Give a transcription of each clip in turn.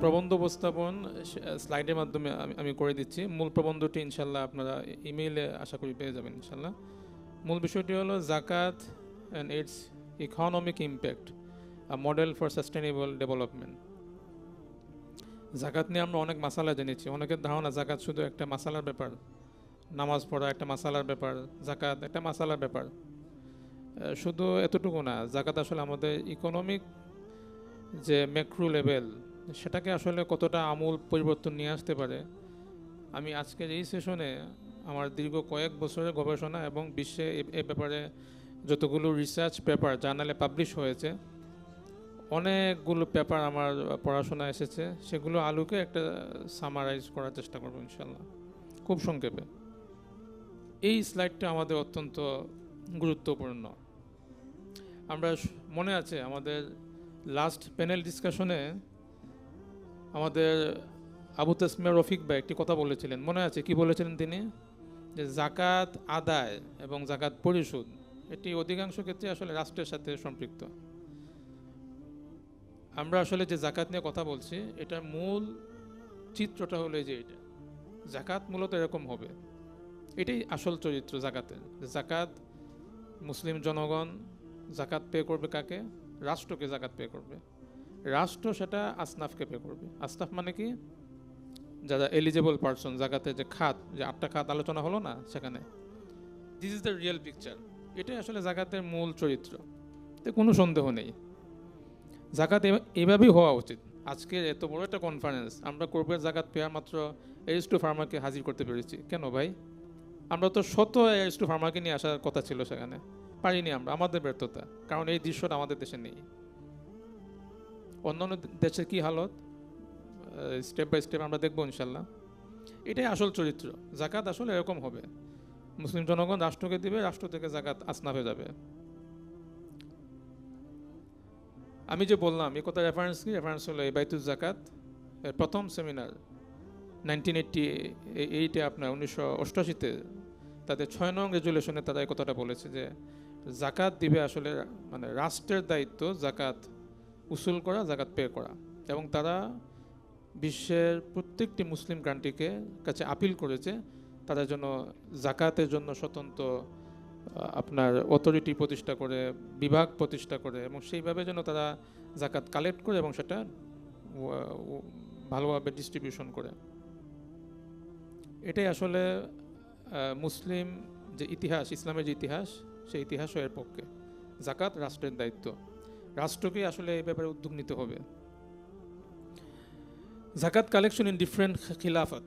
প্রবন্ধ উপস্থাপন স্লাইডের মাধ্যমে আমি করে দিচ্ছি। মূল প্রবন্ধটি ইনশাল্লাহ আপনারা ইমেইলে আশা করি পেয়ে যাবেন ইনশাল্লাহ। মূল বিষয়টি হলো জাকাত and it's economic impact, a model for sustainable development. জাকাত নিয়ে আমরা অনেক মাসালা জেনেছি। অনেকের ধারণা জাকাত শুধু একটা মাসালার ব্যাপার, নামাজ পড়া একটা মাসালার ব্যাপার, জাকাত একটা মাসালার ব্যাপার। শুধু এতটুকু না, জাকাত আসলে আমাদের ইকোনমিক যে ম্যাক্রো লেভেল, সেটাকে আসলে কতটা আমূল পরিবর্তন নিয়ে আসতে পারে। আমি আজকের এই সেশনে আমার দীর্ঘ কয়েক বছরের গবেষণা এবং বিশ্বে এ ব্যাপারে যতগুলো রিসার্চ পেপার জার্নালে পাবলিশ হয়েছে, অনেকগুলো পেপার আমার পড়াশোনা এসেছে, সেগুলো আলোকে একটা সামারাইজ করার চেষ্টা করবো ইনশাল্লাহ খুব সংক্ষেপে। এই স্লাইডটা আমাদের অত্যন্ত গুরুত্বপূর্ণ। আমরা মনে আছে আমাদের লাস্ট প্যানেল ডিসকাশনে আমাদের আবু তাসমিয়া রফিক ভাই একটি কথা বলেছিলেন, মনে আছে? কি বলেছিলেন তিনি? যে জাকাত আদায় এবং জাকাত পরিশোধ এটি অধিকাংশ ক্ষেত্রে আসলে রাষ্ট্রের সাথে সম্পৃক্ত। আমরা আসলে যে জাকাত নিয়ে কথা বলছি, এটার মূল চিত্রটা হলো যে এটা জাকাত মূলত এরকম হবে। এটাই আসল চরিত্র জাকাতের। জাকাত মুসলিম জনগণ জাকাত পে করবে কাকে? রাষ্ট্রকে জাকাত পে করবে। রাষ্ট্র সেটা আসনাফকে পে করবে। আসনাফ মানে কি? যারা এলিজেবল পারসন, জাকাতের যে খাত, যে 8টা খাত আলোচনা হলো না সেখানে। This is the real picture. এটাই আসলে জাকাতের মূল চরিত্র, এতে কোনো সন্দেহ নেই। জাকাত এভাবেই হওয়া উচিত। আজকে এত বড় একটা কনফারেন্স, আমরা কর্পোরেট জাকাত পেয়ার মাত্র এরিস টু ফার্মাকে হাজির করতে পেরেছি। কেন ভাই? আমরা তো শত এরিস টু ফার্মাকে নিয়ে আসার কথা ছিল, সেখানে পারিনি আমরা, আমাদের ব্যর্থতা। কারণ এই দৃশ্যটা আমাদের দেশে নেই। অন্যান্য দেশের কি হালত, স্টেপ বাই স্টেপ আমরা দেখবো ইনশাল্লাহ। এটাই আসল চরিত্র। জাকাত আসলে এরকম হবে, মুসলিম জনগণ রাষ্ট্রকে দিবে, রাষ্ট্র থেকে জাকাত আসনাফে যাবে। আমি যে বললাম এই কথা রেফারেন্স কি? রেফারেন্স হলো এই বাইতুল জাকাত এর প্রথম সেমিনার 1988-এ, আপনার 1988-তে তাদের 6 নং রেজুলেশনে তারা এই কথাটা বলেছে যে জাকাত দিবে আসলে মানে রাষ্ট্রের দায়িত্ব জাকাত উসুল করা, জাকাত পে করা। এবং তারা বিশ্বের প্রত্যেকটি মুসলিম কান্ট্রিকে কাছে আপিল করেছে তাদের জন্য জাকাতের জন্য স্বতন্ত্র আপনার অথরিটি প্রতিষ্ঠা করে, বিভাগ প্রতিষ্ঠা করে, এবং সেইভাবে যেন তারা জাকাত কালেক্ট করে এবং সেটা ভালোভাবে ডিস্ট্রিবিউশন করে। এটাই আসলে মুসলিম যে ইতিহাস, ইসলামের যে ইতিহাস, সেই ইতিহাসও এর পক্ষে। জাকাত রাষ্ট্রের দায়িত্ব, রাষ্ট্রকে আসলে এই ব্যাপারে উদ্যোগ নিতে হবে। জাকাত কালেকশন ইন ডিফারেন্ট খিলাফত,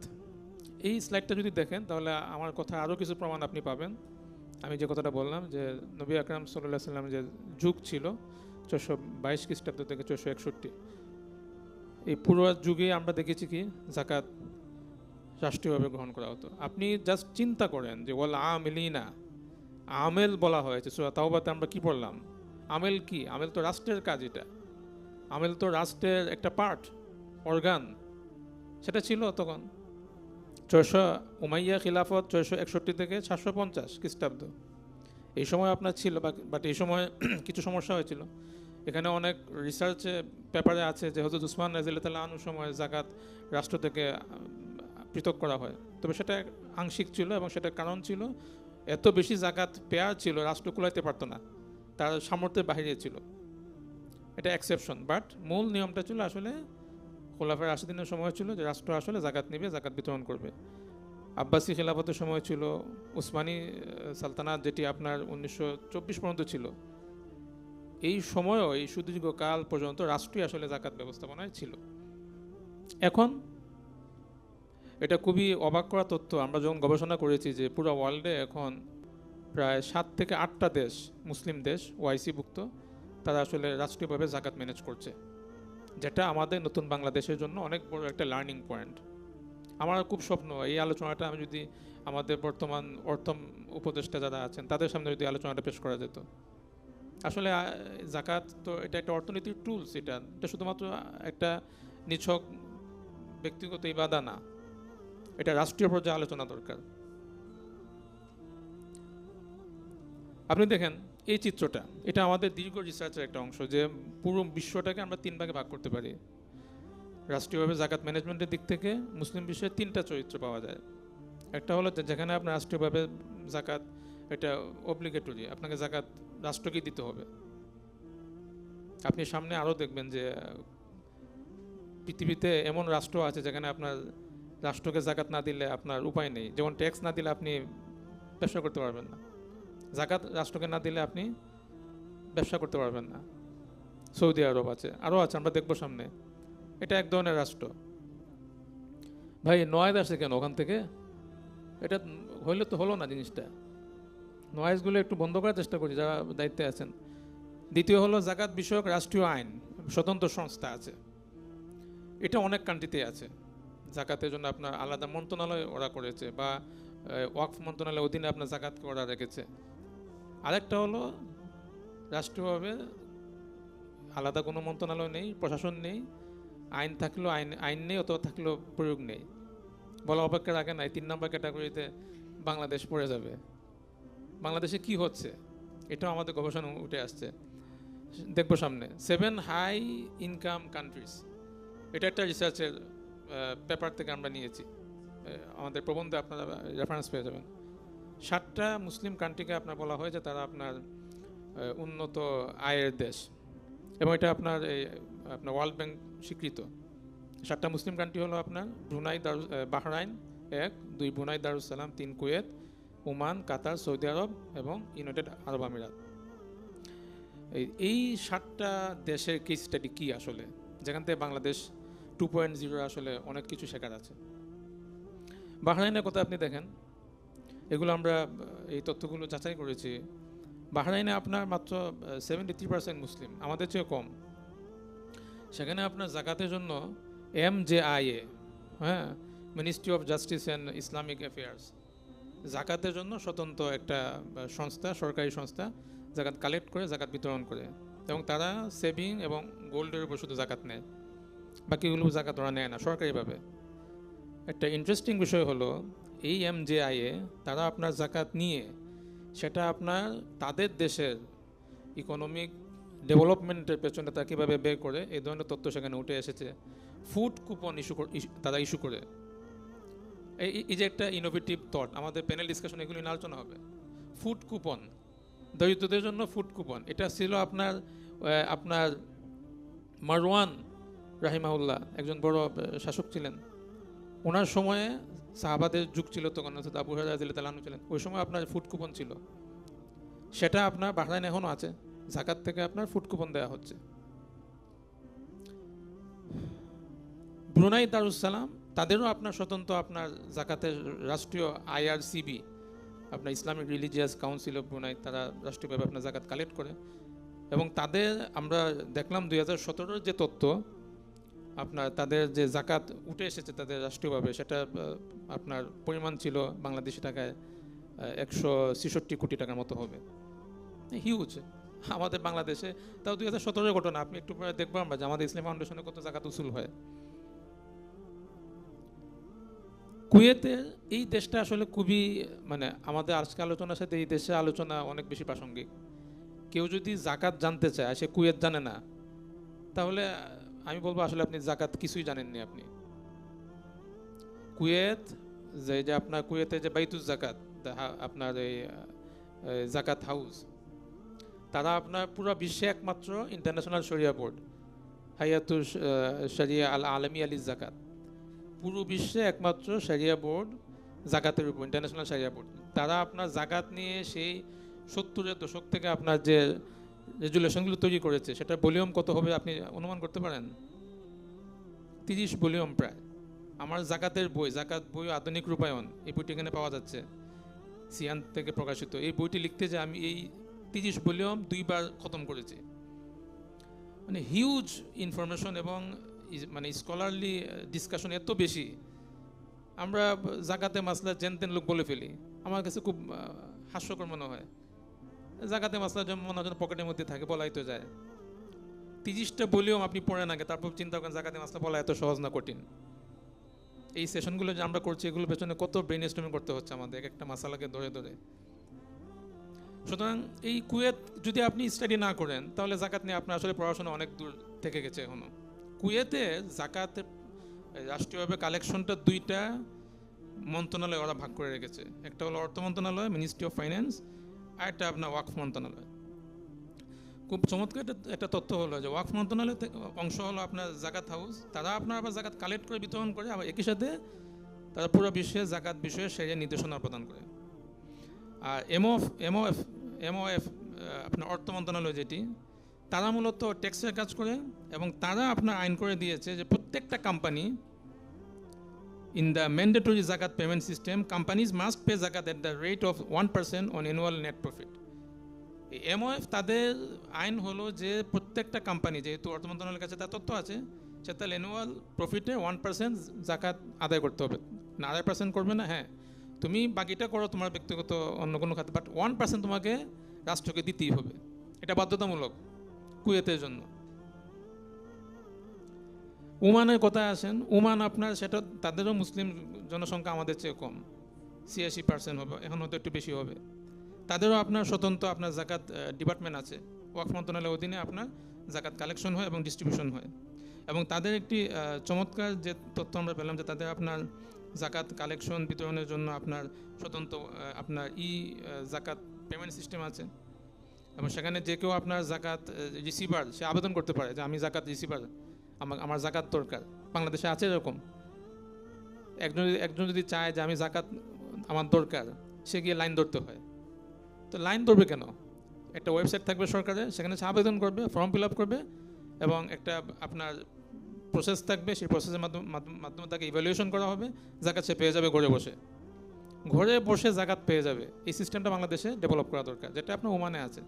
এই স্লাইডটা যদি দেখেন তাহলে আমার কথা আরও কিছু প্রমাণ আপনি পাবেন। আমি যে কথাটা বললাম যে নবী আকরাম সাল্লাল্লাহু আলাইহি ওয়াসাল্লাম যে যুগ ছিল 422 খ্রিস্টাব্দ থেকে 461, এই পুরো যুগে আমরা দেখেছি কি জাকাত রাষ্ট্রীয়ভাবে গ্রহণ করা হতো। আপনি জাস্ট চিন্তা করেন যে ওয়াল আমিলিনা, আমেল বলা হয়েছে সূরা তাওবাতে, আমরা কি পড়লাম? আমেল কি? আমেল তো রাষ্ট্রের কাজ। এটা আমেল তো রাষ্ট্রের একটা পার্ট, অর্গান। সেটা ছিল তখন 400 উমাইয়া খিলাফত 461 থেকে 750 খ্রিস্টাব্দ, এই সময় আপনার ছিল। বাট এই সময় কিছু সমস্যা হয়েছিল। এখানে অনেক রিসার্চে পেপারে আছে যে হযরত উসমান রাদিয়াল্লাহু আনহুর সময় জাকাত রাষ্ট্র থেকে পৃথক করা হয়, তবে সেটা আংশিক ছিল এবং সেটার কারণ ছিল এত বেশি জাকাত পেয়ার ছিল রাষ্ট্র কুলাইতে পারতো না, তার সামর্থ্যের বাহিরে ছিল। এটা এক্সেপশন, বাট মূল নিয়মটা ছিল আসলে খোলাফায়ে রাশিদিনের সময় ছিল যে রাষ্ট্র আসলে জাকাত নেবে, জাকাত বিতরণ করবে। আব্বাসি খেলাফতের সময় ছিল, উসমানী সালতানাত যেটি আপনার 1924 পর্যন্ত ছিল, এই সময়ও এই সুদীর্ঘ কাল পর্যন্ত রাষ্ট্রই আসলে জাকাত ব্যবস্থাপনায় ছিল। এখন এটা খুবই অবাক করা তথ্য, আমরা যখন গবেষণা করেছি যে পুরো ওয়ার্ল্ডে এখন প্রায় 7 থেকে 8টা দেশ, মুসলিম দেশ ওআইসিভুক্ত, তারা আসলে রাষ্ট্রীয়ভাবে জাকাত ম্যানেজ করছে, যেটা আমাদের নতুন বাংলাদেশের জন্য অনেক বড় একটা লার্নিং পয়েন্ট। আমার খুব স্বপ্ন এই আলোচনাটা আমি যদি আমাদের বর্তমান অর্থ উপদেষ্টা যারা আছেন তাদের সামনে যদি আলোচনাটা পেশ করা যেত। আসলে জাকাত তো এটা একটা অর্থনীতির টুলস, এটা শুধুমাত্র একটা নিছক ব্যক্তিগত ইবাদা না, এটা রাষ্ট্রীয় পর্যায়ে আলোচনা দরকার। আপনি দেখেন এই চিত্রটা, এটা আমাদের দীর্ঘ রিসার্চের একটা অংশ, যে পুরো বিশ্বটাকে আমরা 3 ভাগে ভাগ করতে পারি। রাষ্ট্রীয়ভাবে জাকাত ম্যানেজমেন্টের দিক থেকে মুসলিম বিশ্বের 3টা চরিত্র পাওয়া যায়। একটা হলো যেখানে আপনার রাষ্ট্রীয়ভাবে জাকাত এটা অব্লিগেটরি, আপনাকে জাকাত রাষ্ট্রকেই দিতে হবে। আপনি সামনে আরও দেখবেন যে পৃথিবীতে এমন রাষ্ট্র আছে যেখানে আপনার রাষ্ট্রকে জাকাত না দিলে আপনার উপায় নেই। যেমন ট্যাক্স না দিলে আপনি ব্যবসা করতে পারবেন না, জাকাত রাষ্ট্রকে না দিলে আপনি ব্যবসা করতে পারবেন না। সৌদি আরব আছে, আরও আছে, আমরা দেখবো সামনে। এটা এক ধরনের রাষ্ট্র। ভাই নয়েজ আসে কেন ওখান থেকে? এটা হইলে তো হলো না জিনিসটা। নয়েজগুলো একটু বন্ধ করার চেষ্টা করি যারা দায়িত্বে আছেন। দ্বিতীয় হলো জাকাত বিষয়ক রাষ্ট্রীয় আইন, স্বতন্ত্র সংস্থা আছে। এটা অনেক কান্ট্রিতে আছে। জাকাতের জন্য আপনার আলাদা মন্ত্রণালয় ওরা করেছে, বা ওয়াকফ মন্ত্রণালয়ের অধীনে আপনার জাকাতকে ওরা রেখেছে। আরেকটা হলো রাষ্ট্রীয়ভাবে আলাদা কোনো মন্ত্রণালয় নেই, প্রশাসন নেই, আইন থাকলেও আইন নেই, অথবা থাকলেও প্রয়োগ নেই। বলা অপেক্ষা রাখে না, এই 3 নম্বর ক্যাটাগরিতে বাংলাদেশ পড়ে যাবে। বাংলাদেশে কি হচ্ছে এটাও আমাদের গবেষণা উঠে আসছে, দেখবো সামনে। 7 হাই ইনকাম কান্ট্রিজ, এটা একটা রিসার্চের পেপার থেকে আমরা নিয়েছি, আমাদের প্রবন্ধে আপনারা রেফারেন্স পেয়ে যাবেন। 7টা মুসলিম কান্ট্রিকে আপনার বলা হয় যে তারা আপনার উন্নত আয়ের দেশ, এবং এটা আপনার আপনার ওয়ার্ল্ড ব্যাংক স্বীকৃত। 7টা মুসলিম কান্ট্রি হলো আপনার Bahrain 1, 2 Brunei Darussalam, 3 Kuwait, Oman, Qatar, Saudi Arab এবং ইউনাইটেড আরব আমিরাত। এই 7টা দেশের কেস স্টাডি কী আসলে, যেখান থেকে বাংলাদেশ 2.0 আসলে অনেক কিছু শেখার আছে। বাহরাইনের কথা আপনি দেখেন, এগুলো আমরা এই তথ্যগুলো যাচাই করেছি। বাহরাইনে আপনার মাত্র 73% মুসলিম, আমাদের চেয়ে কম। সেখানে আপনার জাকাতের জন্য MJIA, হ্যাঁ, ministry of justice and Islamic affairs, জাকাতের জন্য স্বতন্ত্র একটা সংস্থা, সরকারি সংস্থা, জাকাত কালেক্ট করে জাকাত বিতরণ করে, এবং তারা সেভিং এবং গোল্ডের উপর শুধু জাকাত নেয়, বাকিগুলো জাকাত ওরা নেয় না সরকারিভাবে। একটা ইন্টারেস্টিং বিষয় হলো এই MJIA তারা আপনার জাকাত নিয়ে সেটা আপনার তাদের দেশের ইকোনমিক ডেভেলপমেন্টের পেছনে তারা কীভাবে ব্যয় করে, এই ধরনের তথ্য সেখানে উঠে এসেছে। ফুড কুপন তারা ইস্যু করে। এই যে একটা ইনোভেটিভ থট, আমাদের প্যানেল ডিসকাশন এগুলি নিয়ে আলোচনা হবে। ফুড কুপন, দরিদ্রদের জন্য ফুড কুপন, এটা ছিল আপনার মারওয়ান রাহিমাহুল্লাহ, একজন বড় শাসক ছিলেন। ওনার সময়ে সাহাবাদের যুগ ছিল, তখন আবু হুরায়রা রাদিয়াল্লাহু আনহু ছিলেন, ওই সময় আপনার ফুড কুপন ছিল। সেটা আপনার বাহরাইনে এখনও আছে, জাকাত থেকে আপনার ফুড কুপন দেওয়া হচ্ছে। ব্রুনাই দারুসালাম, তাদেরও আপনার স্বতন্ত্র আপনার জাকাতের রাষ্ট্রীয় IRCB, আপনার Islamic religious council of Brunei, তারা রাষ্ট্রীয়ভাবে আপনার জাকাত কালেক্ট করে। এবং তাদের আমরা দেখলাম 2017 যে তথ্য, আপনার তাদের যে জাকাত উঠে এসেছে তাদের রাষ্ট্রীয়ভাবে, সেটা আপনার পরিমাণ ছিল বাংলাদেশি টাকায় 166 কোটি টাকার মতো হবে। হিউজ আমাদের বাংলাদেশে, তাও 2017 ঘটনা। আপনি একটু পরে দেখবো আমরা যে আমাদের ইসলাম ফাউন্ডেশনে কত জাকাত উসুল হয়। কুয়েতের এই দেশটা আসলে খুবই, মানে আমাদের আজকে আলোচনার সাথে এই দেশের আলোচনা অনেক বেশি প্রাসঙ্গিক। কেউ যদি জাকাত জানতে চায়, সে কুয়েত জানে না, তাহলে আমি বলবো আসলে আপনি জাকাত কিছুই জানেননি। আপনি কুয়েত যে আপনার কুয়েতে যে বাইতুল জাকাত, আপনার এই জাকাত হাউস, তারা আপনার পুরো বিশ্বে একমাত্র ইন্টারন্যাশনাল শরিয়া বোর্ড, হাইয়াতুল শরিয়া আল আলমী আলী জাকাত, পুরো বিশ্বে একমাত্র শরিয়া বোর্ড জাকাতের উপর, ইন্টারন্যাশনাল শরিয়া বোর্ড। তারা আপনার জাকাত নিয়ে সেই 70-এর দশক থেকে আপনার যে রেজুলেশনগুলো তৈরি করেছে, সেটা ভলিউম কত হবে আপনি অনুমান করতে পারেন? 30 ভলিউম প্রায়। আমার জাকাতের বই, জাকাত বই আধুনিক রূপায়ণ, এই বইটি এখানে পাওয়া যাচ্ছে, সিয়ান থেকে প্রকাশিত। এই বইটি লিখতে যে আমি এই 30 ভলিউম 2বার খতম করেছি। মানে হিউজ ইনফরমেশন এবং মানে স্কলারলি ডিসকাশন এত বেশি, আমরা জাকাতে মাসলা জেনতেন লোক বলে ফেলি। আমার কাছে খুব হাস্যকর মনে হয়। জাকাতে মাসলা যেমন মনে হয় পকেটের মধ্যে থাকে, বলাই তো যায়। 30টা ভলিউম আপনি পড়েন আগে, তারপর চিন্তা করেন জাকাতে মাসলা বলা এত সহজ না কঠিন। এই সেশনগুলো যে আমরা করছি, এগুলোর পেছনে কত ব্রেন স্টর্মিং করতে হচ্ছে আমাদের, এক একটা মাসালাকে ধরে ধরে। সুতরাং এই কুয়েত যদি আপনি স্টাডি না করেন তাহলে জাকাত নিয়ে আপনার আসলে পড়াশোনা অনেক দূর থেকে গেছে এখনো। কুয়েতে জাকাতের রাষ্ট্রীয়ভাবে কালেকশনটা দুইটা মন্ত্রণালয় ওরা ভাগ করে রেখেছে, একটা হলো অর্থ মন্ত্রণালয়, মিনিস্ট্রি অফ ফাইন্যান্স, আর একটা আপনার ওয়াকফ মন্ত্রণালয়। খুব চমৎকার একটা তথ্য হলো যে ওয়াকফ মন্ত্রণালয়ের অংশ হলো আপনার জাকাত হাউস, তারা আপনার আবার জাকাত কালেক্ট করে বিতরণ করে, আবার একই সাথে তারা পুরো বিশ্বে জাকাত বিষয়ে সেই নির্দেশনা প্রদান করে। আর এমওএফ আপনার অর্থ মন্ত্রণালয় যেটি, তারা মূলত ট্যাক্সের কাজ করে, এবং তারা আপনার আইন করে দিয়েছে যে প্রত্যেকটা company in the mandatory zakat payment system, companies must pay zakat at the rate of 1% on annual net profit. MOF তাদের আইন হলো যে প্রত্যেকটা কোম্পানি, যেহেতু অর্থ মন্ত্রণালয়ের কাছে তার তথ্য আছে, সে তার অ্যানুয়াল প্রফিটে 1% জাকাত আদায় করতে হবে। না 1% করবে না, হ্যাঁ তুমি বাকিটা করো তোমার ব্যক্তিগত অন্য কোনো খাতে, বাট 1% তোমাকে রাষ্ট্রকে দিতেই হবে। এটা বাধ্যতামূলক কুয়েতের জন্য। ওমানের কথায় আসেন, ওমান আপনার সেটা তাদেরও মুসলিম জনসংখ্যা আমাদের চেয়ে কম, 86% হবে, এখন হয়তো একটু বেশি হবে। তাদেরও আপনার স্বতন্ত্র আপনার জাকাত ডিপার্টমেন্ট আছে, ওয়াকফ মন্ত্রণালয়ের অধীনে আপনার জাকাত কালেকশন হয় এবং ডিস্ট্রিবিউশন হয়। এবং তাদের একটি চমৎকার যে তথ্য আমরা পেলাম যে তাদের আপনার জাকাত কালেকশন বিতরণের জন্য আপনার স্বতন্ত্র আপনার জাকাত পেমেন্ট সিস্টেম আছে, এবং সেখানে যে কেউ আপনার জাকাত রিসিভার সে আবেদন করতে পারে যে আমি জাকাত রিসিভার, আমার জাকাত দরকার। বাংলাদেশে আছে এরকম, একজন যদি চায় যে আমি জাকাত আমার দরকার, সে গিয়ে লাইন ধরতে হয়। তো লাইন ধরবে কেন? একটা ওয়েবসাইট থাকবে সরকারের, সেখানে সে আবেদন করবে, ফর্ম ফিল আপ করবে, এবং একটা আপনার প্রসেস থাকবে, সেই প্রসেসের মাধ্যমে তাকে ইভ্যালুয়েশন করা হবে, জাকাত সে পেয়ে যাবে ঘরে বসে জাকাত পেয়ে যাবে। এই সিস্টেমটা বাংলাদেশে ডেভেলপ করা দরকার, যেটা আপনার ওমানে আছে।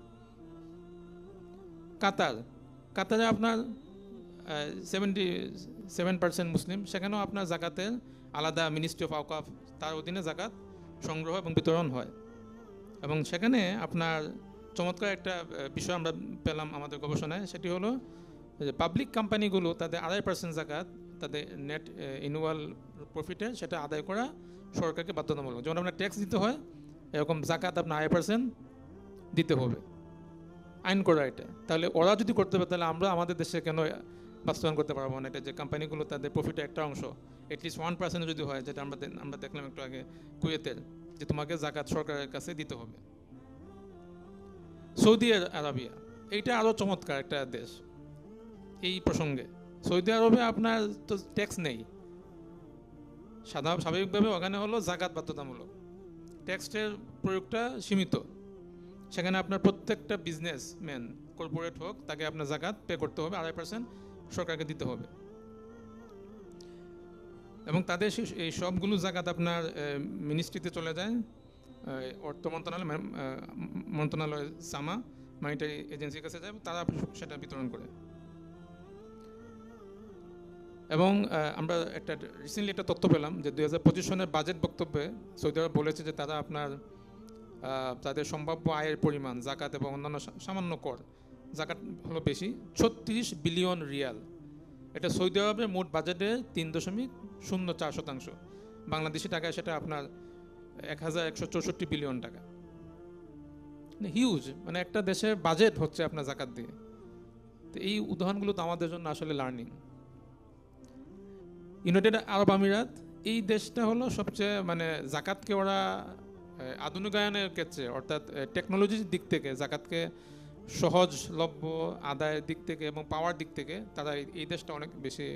কাতারে আপনার 77% মুসলিম, সেখানেও আপনার জাকাতের আলাদা মিনিস্ট্রি অফ আওকাফ, তার অধীনে জাকাত সংগ্রহ এবং বিতরণ হয়। এবং সেখানে আপনার চমৎকার একটা বিষয় আমরা পেলাম আমাদের গবেষণায়, সেটি হলো যে পাবলিক কোম্পানিগুলো তাদের 2.5% জাকাত তাদের নেট অ্যানুয়াল প্রফিটে সেটা আদায় করা সরকারকে বাধ্যতামূলক। যেমন আপনার ট্যাক্স দিতে হয়, এরকম জাকাত আপনার 2.5% দিতে হবে, আইন করা এটা। তাহলে ওরা যদি করতে পারে, তাহলে আমরা আমাদের দেশে কেন বাস্তবায়ন করতে পারবো না? এটা যে কোম্পানিগুলো তাদের প্রফিটের একটা অংশ অ্যাটলিস্ট 1% যদি হয়, যেটা আমরা দেখলাম একটু আগে কুয়েতের, যে তোমাকে জাকাত সরকারের কাছে দিতে হবে। সৌদি আরবিয়া, এইটা আরও চমৎকার একটা দেশ এই প্রসঙ্গে। সৌদি আরবে আপনার তো ট্যাক্স নেই, স্বাভাবিকভাবে ওখানে হলো জাকাত বাধ্যতামূলক, ট্যাক্সের প্রয়োগটা সীমিত। সেখানে আপনার প্রত্যেকটা বিজনেসম্যান, কর্পোরেট হোক, তাকে আপনার জাকাত পে করতে হবে, 2.5% সরকারকে দিতে হবে। এবং তাদের এই সবগুলো জাকাত আপনার মিনিস্ট্রিতে চলে যায়, অর্থ মন্ত্রণালয় সামা মনিটারি এজেন্সির কাছে যায়, তারা সেটা বিতরণ করে। এবং আমরা রিসেন্টলি একটা তথ্য পেলাম যে 2025 সনের বাজেট বক্তব্যে সৌদি আরব বলেছে যে তারা আপনার তাদের সম্ভাব্য আয়ের পরিমাণ, জাকাত এবং অন্যান্য সামান্য কর, জাকাত হলো বেশি, 36 বিলিয়ন রিয়াল। এটা সৌদি আরবের মোট বাজেটের 3.04%। বাংলাদেশি টাকায় সেটা আপনার 1164 বিলিয়ন টাকা। হিউজ, মানে একটা দেশের বাজেট হচ্ছে আপনার জাকাত দিয়ে। তো এই উদাহরণগুলো তো আমাদের জন্য আসলে লার্নিং। ইউনাইটেড আরব আমিরাত, এই দেশটা হলো সবচেয়ে মানে জাকাতকে ওরা আধুনিকায়নের ক্ষেত্রে, অর্থাৎ টেকনোলজির দিক থেকে জাকাতকে সহজলভ্য আদায়ের দিক থেকে এবং পাওয়ার দিক থেকে তারা এই দেশটা অনেক বেশি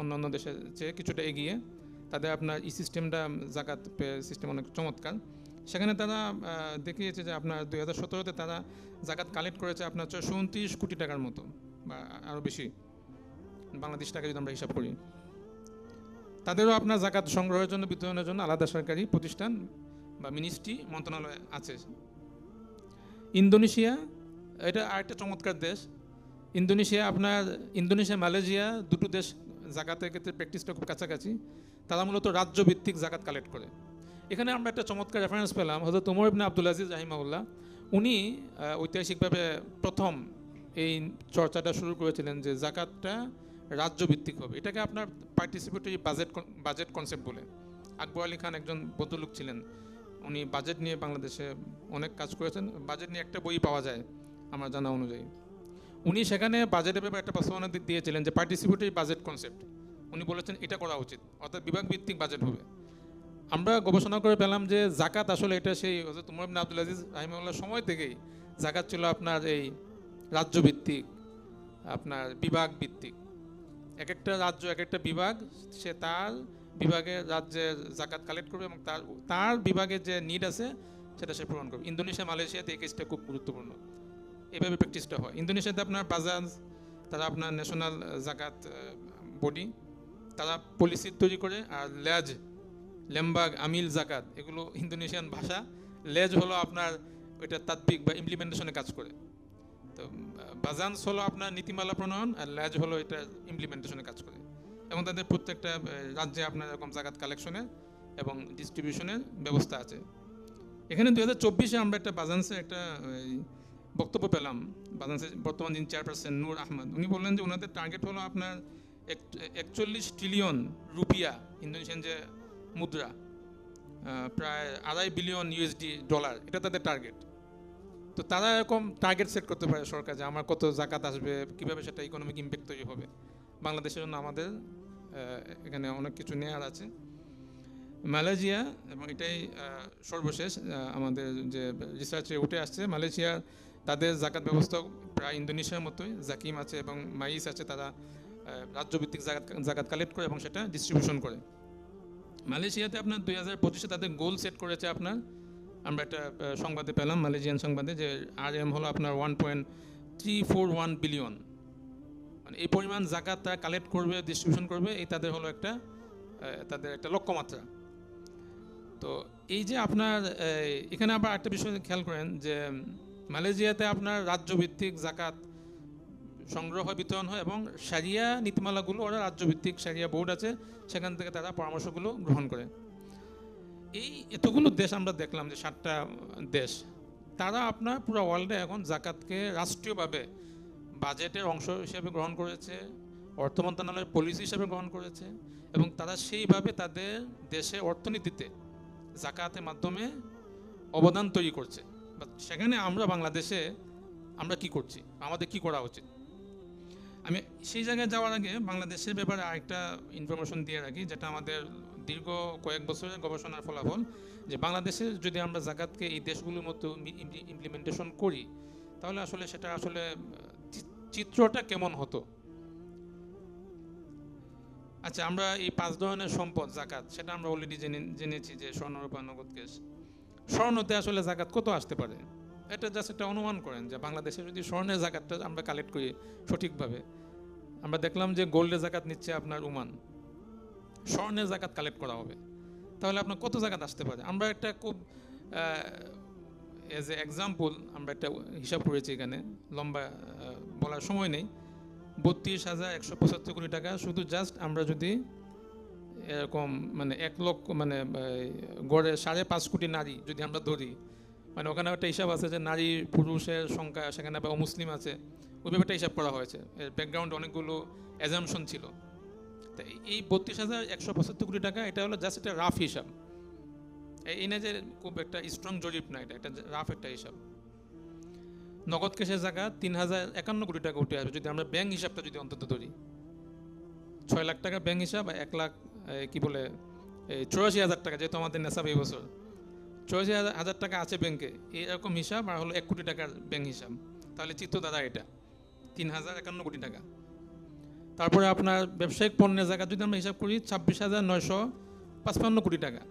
অন্যান্য দেশের চেয়ে কিছুটা এগিয়ে। তাদের আপনার সিস্টেমটা, জাকাত সিস্টেম অনেক চমৎকার। সেখানে তারা দেখিয়েছে যে আপনার 2017-তে তারা জাকাত কালেক্ট করেছে আপনার 37 কোটি টাকার মতো, বা আরও বেশি বাংলাদেশ টাকা যদি আমরা হিসাব করি। তাদেরও আপনার জাকাত সংগ্রহের জন্য, বিতরণের জন্য আলাদা সরকারি প্রতিষ্ঠান বা মিনিস্ট্রি মন্ত্রণালয় আছে। ইন্দোনেশিয়া, এটা আরেকটা চমৎকার দেশ। ইন্দোনেশিয়া মালয়েশিয়া দুটো দেশ জাকাতের ক্ষেত্রে প্র্যাকটিসটা খুব কাছাকাছি। তারা মূলত রাজ্যভিত্তিক জাকাত কালেক্ট করে। এখানে আমরা একটা চমৎকার রেফারেন্স পেলাম, হযরত ওমর ইবনে আব্দুল আজিজ রাহিমাহুল্লাহ। উনি ঐতিহাসিকভাবে প্রথম এই চর্চাটা শুরু করেছিলেন যে জাকাতটা রাজ্যভিত্তিক হবে। এটাকে আপনার পার্টিসিপেটরি বাজেট কনসেপ্ট বলে। আকবর আলী খান একজন ভদ্রলোক ছিলেন, উনি বাজেট নিয়ে বাংলাদেশে অনেক কাজ করেছেন। বাজেট নিয়ে একটা বই পাওয়া যায় আমার জানা অনুযায়ী। উনি সেখানে বাজেটের ব্যাপারে একটা প্রস্তাবনা দিয়েছিলেন যে পার্টিসিপেটরি বাজেট কনসেপ্ট। উনি বলেছেন এটা করা উচিত, অর্থাৎ বিভাগ ভিত্তিক বাজেট হবে। আমরা গবেষণা করে পেলাম যে জাকাত আসলে এটা সেই হযরত উমর ইবনে আব্দুল আজিজ রাহিমাহুল্লাহর সময় থেকেই জাকাত ছিল আপনার এই রাজ্যভিত্তিক, আপনার বিভাগ ভিত্তিক। এক একটা রাজ্য, এক একটা বিভাগ, সে তার বিভাগের রাজ্যে জাকাত কালেক্ট করবে এবং তার তার বিভাগের যে নিড আছে সেটা সে পূরণ করবে। ইন্দোনেশিয়া, মালয়েশিয়াতে এই কেসটা খুব গুরুত্বপূর্ণ, এভাবে প্র্যাকটিসটা হয়। ইন্দোনেশিয়াতে আপনার বাজাজ, তারা আপনার ন্যাশনাল জাকাত বডি, তারা পলিসি তৈরি করে। আর লেজ, লেমবাগ, আমিল জাকাত, এগুলো ইন্দোনেশিয়ান ভাষা। লেজ হলো আপনার ওইটা তাত্ত্বিক বা ইমপ্লিমেন্টেশনে কাজ করে। তো বাজান্স হলো আপনার নীতিমালা প্রণয়ন, আর লেজ হলো এটা ইমপ্লিমেন্টেশনে কাজ করে। এবং তাদের প্রত্যেকটা রাজ্যে আপনার এরকম জাকাত কালেকশনের এবং ডিস্ট্রিবিউশনের ব্যবস্থা আছে। এখানে 2024-এ আমরা একটা বাজান্সের একটা বক্তব্য পেলাম। বাজান্সের বর্তমান যিনি চেয়ারপারসন নূর আহমদ, উনি বললেন যে ওনাদের টার্গেট হলো আপনার 41 ট্রিলিয়ন রুপিয়া, ইন্দোনেশিয়ান যে মুদ্রা, প্রায় $2.5 বিলিয়ন USD, এটা তাদের টার্গেট। তো তারা এরকম টার্গেট সেট করতে পারে সরকার যে আমার কত জাকাত আসবে, কীভাবে সেটা ইকোনমিক ইম্প্যাক্ট তৈরি হবে। বাংলাদেশের জন্য আমাদের এখানে অনেক কিছু নেওয়ার আছে। মালয়েশিয়া, এবং এটাই সর্বশেষ আমাদের যে রিসার্চে উঠে আসছে, মালয়েশিয়া তাদের জাকাত ব্যবস্থা প্রায় ইন্দোনেশিয়ার মতোই, জাকিম আছে এবং মাইস আছে। তারা রাজ্যভিত্তিক জাকাত কালেক্ট করে এবং সেটা ডিস্ট্রিবিউশন করে। মালয়েশিয়াতে আপনার 2025-এ তাদের গোল সেট করেছে আপনার, আমরা একটা সংবাদে পেলাম মালয়েশিয়ান সংবাদে, যে RM হলো আপনার 1.341 বিলিয়ন। মানে এই পরিমাণ জাকাত তারা কালেক্ট করবে, ডিস্ট্রিবিউশন করবে, এই তাদের হলো তাদের একটা লক্ষ্যমাত্রা। তো এই যে আপনার এখানে আবার একটা বিষয় খেয়াল করেন যে মালয়েশিয়াতে আপনার রাজ্যভিত্তিক জাকাত সংগ্রহ হয়, বিতরণ হয়, এবং শারিয়া নীতিমালাগুলো ওরা রাজ্যভিত্তিক শারিয়া বোর্ড আছে, সেখান থেকে তারা পরামর্শগুলো গ্রহণ করে। এই এতগুলো দেশ আমরা দেখলাম যে 7টা দেশ, তারা আপনার পুরো ওয়ার্ল্ডে এখন জাকাতকে রাষ্ট্রীয়ভাবে বাজেটের অংশ হিসেবে গ্রহণ করেছে, অর্থ মন্ত্রণালয়ের পলিসি হিসেবে গ্রহণ করেছে, এবং তারা সেইভাবে তাদের দেশে অর্থনীতিতে জাকাতের মাধ্যমে অবদান তৈরি করছে। সেখানে আমরা বাংলাদেশে আমরা কি করছি, আমাদের কি করা উচিত? আমি সেই জায়গায় যাওয়ার আগে বাংলাদেশের ব্যাপারে আরেকটা ইনফরমেশন দিয়ে রাখি, যেটা আমাদের দীর্ঘ কয়েক বছরের গবেষণার ফলাফল, যে বাংলাদেশে যদি আমরা জাকাতকে এই দেশগুলোর মতো ইমপ্লিমেন্টেশন করি, তাহলে আসলে সেটা আসলে চিত্রটা কেমন হতো। আচ্ছা, আমরা এই 5 ধরনের সম্পদ জাকাত, সেটা আমরা অলরেডি জেনেছি যে স্বর্ণ, রূপা, নগদ, ক্যাশ। স্বর্ণতে আসলে জাকাত কত আসতে পারে, এটা জাস্ট একটা অনুমান করেন যে বাংলাদেশে যদি স্বর্ণের জাকাতটা আমরা কালেক্ট করি সঠিকভাবে, আমরা দেখলাম যে গোল্ডের জাকাত নিচ্ছে আপনার ওমান, স্বর্ণের জাকাত কালেক্ট করা হবে, তাহলে আপনার কত জাকাত আসতে পারে। আমরা একটা খুব এজ এ এক্সাম্পল আমরা একটা হিসাব করেছি, এখানে লম্বা বলার সময় নেই। 32,175 কোটি টাকা শুধু জাস্ট আমরা যদি এরকম মানে 1 লক্ষ মানে গড়ে 5.5 কোটি নারী যদি আমরা ধরি, মানে ওখানে একটা হিসাব আছে যে নারী পুরুষের সংখ্যা, সেখানে আবার অমুসলিম আছে, ওই ব্যাপারটা হিসাব করা হয়েছে। এর ব্যাকগ্রাউন্ডে অনেকগুলো অ্যাজাম্পশন ছিল। তো এই 32,175 কোটি টাকা, এটা হলো জাস্ট একটা রাফ হিসাব, এই না যে খুব একটা স্ট্রং জরিপ না, এটা একটা রাফ একটা হিসাব। নগদ ক্যাশের জায়গা 3,051 কোটি টাকা উঠে আসবে যদি আমরা ব্যাংক হিসাবটা যদি অন্তত ধরি। 6 লাখ টাকা ব্যাংক হিসাব, 1 লাখ কি বলে 84,000 টাকা, যেহেতু আমাদের নেশাব এই বছর 84,000 টাকা আছে ব্যাংকে, এরকম হিসাব, আর হলো 1 কোটি টাকার ব্যাংক হিসাব, তাহলে চিত্র দাদা এটা 3,051 কোটি টাকা। তারপরে আপনার ব্যবসায়িক পণ্যের জায়গা যদি আমরা হিসাব করি 26,955 কোটি টাকা।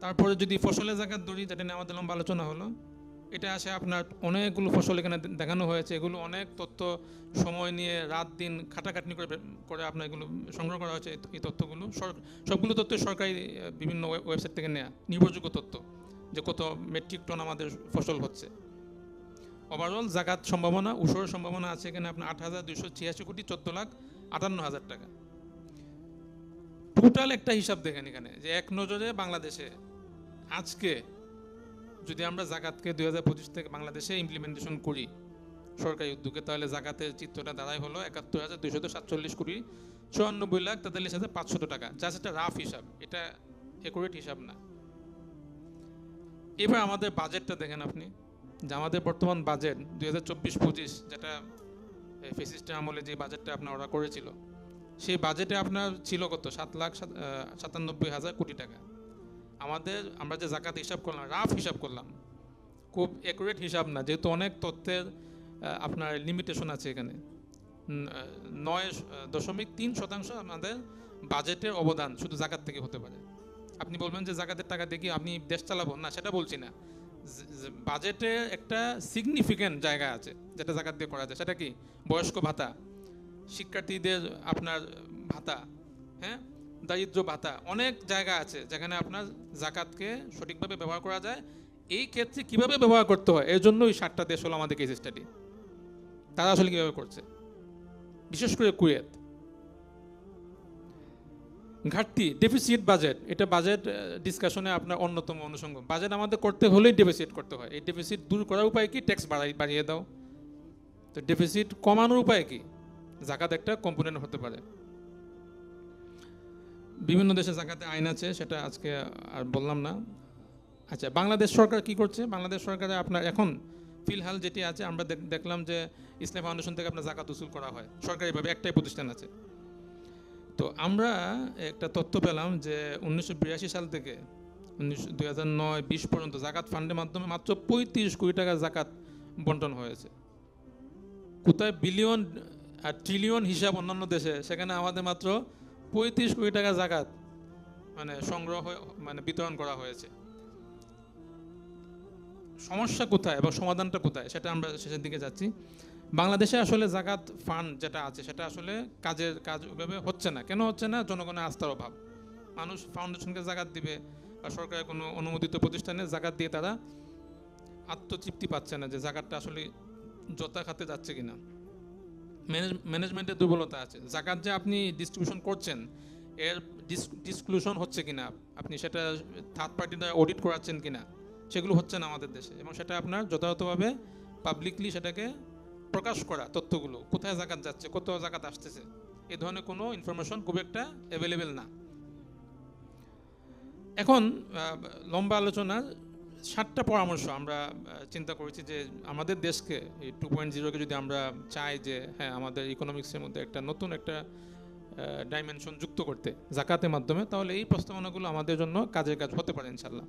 তারপরে যদি ফসলের জায়গা ধরি, যেটা নিয়ে আমাদের লম্বা আলোচনা হলো, এটা আসে আপনার অনেকগুলো ফসল এখানে দেখানো হয়েছে, এগুলো অনেক তথ্য সময় নিয়ে রাত দিন খাটাখাটনি করে আপনার এগুলো সংগ্রহ করা হয়েছে। এই তথ্যগুলো সবগুলো তথ্য সরকারি বিভিন্ন ওয়েবসাইট থেকে নেওয়া নির্ভরযোগ্য তথ্য, যে কত মেট্রিক টন আমাদের ফসল হচ্ছে। ওভারঅল জাকাত সম্ভাবনা, উসুরের সম্ভাবনা আছে এখানে আপনার 8,286 কোটি 14,58,000 টাকা। টোটাল একটা হিসাব দেখেন এখানে, যে এক নজরে বাংলাদেশে আজকে যদি আমরা জাকাতকে 2025 থেকে বাংলাদেশে ইমপ্লিমেন্টেশন করি সরকারি উদ্যোগে, তাহলে জাকাতের চিত্রটা দাঁড়ায় হলো 71,247 কোটি 94,43,500 টাকা। জাস্ট একটা রাফ হিসাব, এটা একুরেট হিসাব না। এবার আমাদের বাজেটটা দেখেন আপনি, যে আমাদের বর্তমান বাজেট 2024-25 যেটা ফেসিস্টের আমলে যে বাজেটটা আপনার ওরা করেছিল, সেই বাজেটে আপনার ছিল কত 7,97,000 কোটি টাকা। আমরা যে জাকাত হিসাব করলাম, রাফ হিসাব করলাম, খুব অ্যাকুরেট হিসাব না, যেহেতু অনেক তথ্যের আপনার লিমিটেশন আছে এখানে। 9.3% আমাদের বাজেটের অবদান শুধু জাকাত থেকে হতে পারে। আপনি বলবেন যে জাকাতের টাকা দিয়ে কি আপনি দেশ চালাবো, না সেটা বলছি না। বাজেটে একটা সিগনিফিক্যান্ট জায়গা আছে যেটা জাকাত দিয়ে করা যায়, সেটা কি বয়স্ক ভাতা, শিক্ষার্থীদের আপনার ভাতা, হ্যাঁ, দারিদ্র ভাতা, অনেক জায়গা আছে যেখানে আপনার জাকাতকে সঠিকভাবে ব্যবহার করা যায়। এই ক্ষেত্রে কিভাবে ব্যবহার করতে হয় এর জন্য ওই 7টা দেশ হলো আমাদের কেস স্টাডি, তারা আসলে কিভাবে করছে, বিশেষ করে কুয়েত। ঘাটতি, ডেফিসিট বাজেট, এটা বাজেট ডিসকাশনে আপনার অন্যতম অনুষঙ্গ। বাজেট আমাদের করতে হলেই ডেফিসিট করতে হয়। এই ডেফিসিট দূর করার উপায় কি? ট্যাক্স বাড়িয়ে দাও। তো ডেফিসিট কমানোর উপায় কি? জাকাত একটা কম্পোনেন্ট হতে পারে। বিভিন্ন দেশে জাকাতে আইন আছে, সেটা আজকে আর বললাম না। আচ্ছা, বাংলাদেশ সরকার কি করছে? বাংলাদেশ সরকারে আপনার এখন ফিলহাল যেটি আছে, আমরা দেখলাম যে ইসলাম ফাউন্ডেশন থেকে আপনার জাকাত উসুল করা হয় সরকারিভাবে, একটাই প্রতিষ্ঠান আছে। তো আমরা একটা তথ্য পেলাম যে 1982 সাল থেকে 2009-20 পর্যন্ত জাকাত ফান্ডের মাধ্যমে মাত্র 35 কোটি টাকা জাকাত বন্টন হয়েছে। কোথায় বিলিয়ন আর ট্রিলিয়ন হিসাব অন্যান্য দেশে, সেখানে আমাদের মাত্র 35 কোটি টাকা জাকাত মানে সংগ্রহ মানে বিতরণ করা হয়েছে। সমস্যা কোথায় এবং সমাধানটা কোথায়, সেটা আমরা শেষের দিকে যাচ্ছি। বাংলাদেশে আসলে জাকাত ফান্ড যেটা আছে সেটা আসলে কাজ ওইভাবে হচ্ছে না। কেন হচ্ছে না? জনগণের আস্থার অভাব। মানুষ ফাউন্ডেশনকে জাকাত দিবে বা সরকারের কোনো অনুমোদিত প্রতিষ্ঠানে জাকাত দিয়ে তারা আত্মতৃপ্তি পাচ্ছে না যে জাকাতটা আসলে যথা খাতে যাচ্ছে কিনা। ম্যানেজমেন্টের দুর্বলতা আছে। জাকাত যে আপনি ডিস্ট্রিবিউশন করছেন এর ডিসক্লুশন হচ্ছে কিনা, আপনি সেটা থার্ড পার্টি দ্বারা অডিট করাচ্ছেন কিনা, সেগুলো হচ্ছে না আমাদের দেশে। এবং সেটা আপনার যথাযথভাবে পাবলিকলি সেটাকে প্রকাশ করা, তথ্যগুলো কোথায় জাকাত যাচ্ছে, কত জাকাত আসতেছে, এই ধরনের কোনো ইনফরমেশন খুব একটা অ্যাভেলেবেল না। এখন লম্বা আলোচনা, 7টা পরামর্শ আমরা চিন্তা করেছি যে আমাদের দেশকে এই 2.0-কে যদি আমরা চাই যে হ্যাঁ আমাদের ইকোনমিক্সের মধ্যে একটা নতুন একটা ডাইমেনশন যুক্ত করতে জাকাতের মাধ্যমে, তাহলে এই প্রস্তাবনাগুলো আমাদের জন্য কাজের কাজ হতে পারে ইনশাল্লাহ।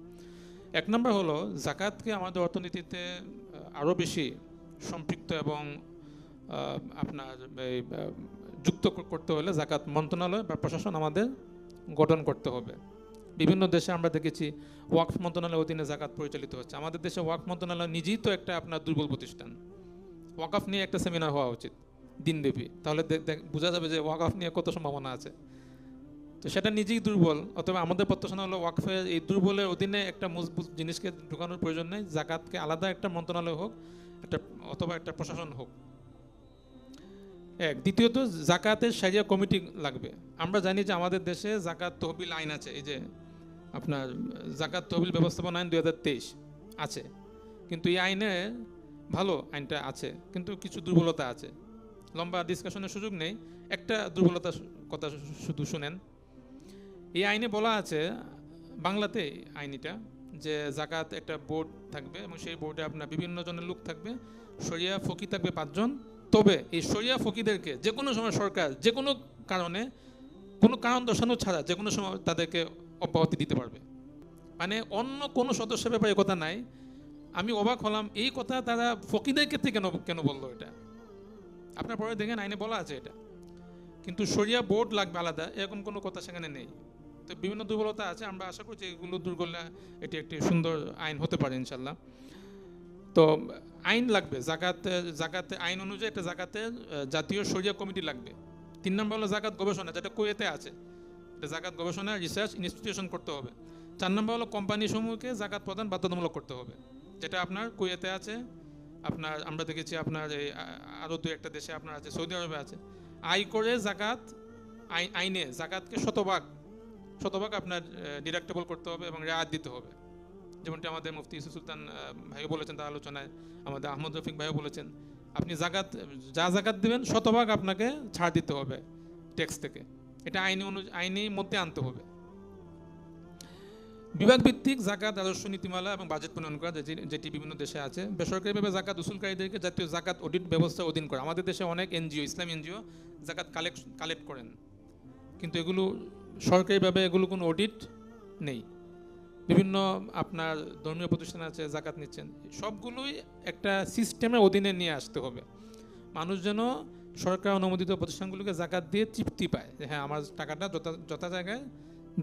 1 নম্বর হলো জাকাতকে আমাদের অর্থনীতিতে আরও বেশি সম্পৃক্ত এবং আপনার যুক্ত করতে হলে জাকাত মন্ত্রণালয় বা প্রশাসন আমাদের গঠন করতে হবে। বিভিন্ন দেশে আমরা দেখেছি ওয়াকফ মন্ত্রণালয়ের অধীনে জাকাত পরিচালিত হচ্ছে। আমাদের দেশে ওয়াকফ মন্ত্রণালয় নিজেই তো একটা আপনার দুর্বল প্রতিষ্ঠান। ওয়াকফ নিয়ে একটা সেমিনার হওয়া উচিত দিনব্যাপী, তাহলে বোঝা যাবে যে ওয়াকফ নিয়ে কত সম্ভাবনা আছে। তো সেটা নিজেই দুর্বল। অথবা আমাদের প্রত্যাশা হলো ওয়াকফের এই দুর্বলের অধীনে একটা মজবুত জিনিসকে ঢুকানোর প্রয়োজন নেই, জাকাতকে আলাদা একটা মন্ত্রণালয় হোক, অথবা একটা প্রশাসন হোক। দ্বিতীয়ত জাকাতের শরিয়া কমিটি লাগবে। আমরা জানি যে আমাদের দেশে জাকাত তহবিল আইন আছে, এই যে আপনার জাকাত তহবিল ব্যবস্থাপনা আইন 2023 আছে, কিন্তু এই আইনে ভালো আইনটা আছে, কিন্তু কিছু দুর্বলতা আছে। লম্বা ডিসকাশনের সুযোগ নেই, একটা দুর্বলতার কথা শুধু শুনেন। এই আইনে বলা আছে, বাংলাতে আইনিটা, যে জাকাত একটা বোর্ড থাকবে এবং সেই বোর্ডে আপনার বিভিন্ন জনের লোক থাকবে, শরিয়া ফকি থাকবে 5 জন। তবে এই শরিয়া ফকিদেরকে যে কোনো সময় সরকার যে কোনো কারণে, কোনো কারণ দর্শানো ছাড়া যে কোনো সময় তাদেরকে অব্যাহতি দিতে পারবে। মানে অন্য কোনো সদস্যের ব্যাপারে কথা নাই। আমি অবাক হলাম এই কথা তারা ফকিদের ক্ষেত্রে কেন বললো এটা। আপনার পরে দেখেন আইনে বলা আছে এটা, কিন্তু শরিয়া বোর্ড লাগবে আলাদা, এরকম কোনো কথা সেখানে নেই। তো বিভিন্ন দুর্বলতা আছে, আমরা আশা করছি এগুলো দূর করলে এটি একটি সুন্দর আইন হতে পারে ইনশাল্লাহ। তো আইন লাগবে, জাকাতে আইন অনুযায়ী একটা জাকাতের জাতীয় শরিয়া কমিটি লাগবে। 3 নম্বর হলো জাকাত গবেষণা, যেটা কুয়েতে আছে, এটা জাকাত গবেষণা রিসার্চ ইনস্টিটিউশন করতে হবে। 4 নম্বর হলো কোম্পানি সমূহকে জাকাত প্রদান বাধ্যতামূলক করতে হবে, যেটা আপনার কুয়েতে আছে। আপনার আমরা দেখেছি আপনার এই আরও 2-1টা দেশে আপনার আছে, সৌদি আরবে আছে। আয় করে জাকাত আইনে জাকাতকে শতভাগ আপনার ডিডাক্টেবল করতে হবে এবং রেয়াত দিতে হবে। যেমনটি আমাদের মুফতি ইউসুফ সুলতান ভাইও বলেছেন তার আলোচনায়, আমাদের আহমদ রফিক ভাইও বলেছেন, আপনি জাকাত দেবেন শতভাগ আপনাকে ছাড় দিতে হবে ট্যাক্স থেকে। এটা আইনি মধ্যে আনতে হবে। বিভাগ ভিত্তিক জাকাত আদর্শ নীতিমালা এবং বাজেট প্রণয়ন করা, যেটি বিভিন্ন দেশে আছে। বেসরকারিভাবে জাকাত উসুলকারীদেরকে জাতীয় জাকাত অডিট ব্যবস্থা অধীন করা। আমাদের দেশে অনেক এনজিও, ইসলামী এনজিও জাকাত কালেক্ট করেন, কিন্তু এগুলো সরকারিভাবে এগুলো কোনো অডিট নেই। বিভিন্ন আপনার ধর্মীয় প্রতিষ্ঠান আছে জাকাত নিচ্ছেন, সবগুলোই একটা সিস্টেমের অধীনে নিয়ে আসতে হবে। মানুষ যেন সরকার অনুমোদিত প্রতিষ্ঠানগুলোকে জাকাত দিয়ে তৃপ্তি পায় যে হ্যাঁ আমার টাকাটা যথা জায়গায়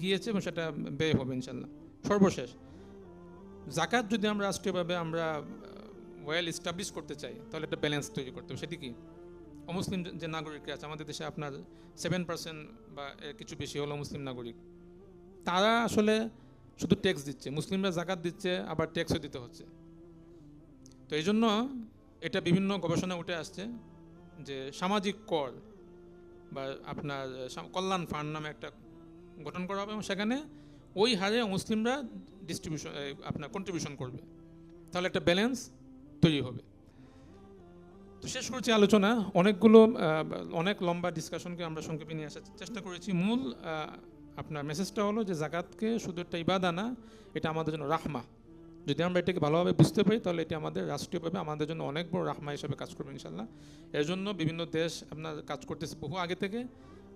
গিয়েছে এবং সেটা ব্যয় হবে ইনশাল্লাহ। সর্বশেষ, জাকাত যদি আমরা রাষ্ট্রীয়ভাবে আমরা ওয়েল এস্টাবলিশ করতে চাই, তাহলে একটা ব্যালেন্স তৈরি করতে হবে। সেটি কি? অমুসলিম যে নাগরিকরা আছে আমাদের দেশে, আপনার 7% বা এর কিছু বেশি হলো মুসলিম নাগরিক, তারা আসলে শুধু ট্যাক্স দিচ্ছে, মুসলিমরা জাকাত দিচ্ছে আবার ট্যাক্সও দিতে হচ্ছে। তো এই জন্য এটা বিভিন্ন গবেষণা উঠে আসছে যে সামাজিক কর বা আপনার কল্যাণ ফান্ড নামে একটা গঠন করা হবে এবং সেখানে ওই হারে মুসলিমরা আপনার কন্ট্রিবিউশন করবে, তাহলে একটা ব্যালেন্স তৈরি হবে। তো শেষ করছি আলোচনা, অনেক লম্বা ডিসকাশনকে আমরা সংক্ষেপে নিয়ে আসার চেষ্টা করেছি। মূল আপনার মেসেজটা হলো যে জাকাতকে শুধু একটা ইবাদা না, এটা আমাদের জন্য রাহমা। যদি আমরা এটাকে ভালোভাবে বুঝতে পারি তাহলে এটি আমাদের রাষ্ট্রীয়ভাবে আমাদের জন্য অনেক বড় রাহমা হিসেবে কাজ করবে ইনশাল্লাহ। এর জন্য বিভিন্ন দেশ আপনার কাজ করতেছে বহু আগে থেকে।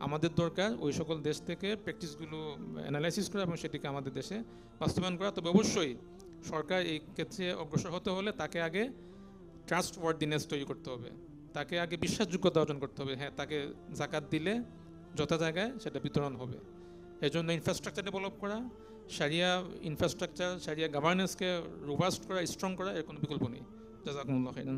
আমাদের দরকার ওই সকল দেশ থেকে প্র্যাকটিসগুলো অ্যানালাইসিস করা এবং সেটিকে আমাদের দেশে বাস্তবায়ন করা। তবে অবশ্যই সরকার এই ক্ষেত্রে অগ্রসর হতে হলে তাকে আগে ট্রাস্ট ওয়ার্দিনেস তৈরি করতে হবে, তাকে আগে বিশ্বাসযোগ্যতা অর্জন করতে হবে। হ্যাঁ, তাকে জাকাত দিলে যথা জায়গায় সেটা বিতরণ হবে। এর জন্য ইনফ্রাস্ট্রাকচার ডেভেলপ করা, শারিয়া ইনফ্রাস্ট্রাকচার, শারিয়া গভর্নেন্সকে রোবাস্ট করা, স্ট্রং করা, এর কোনো বিকল্প নেই। জাযাকুমুল্লাহ খাইরান।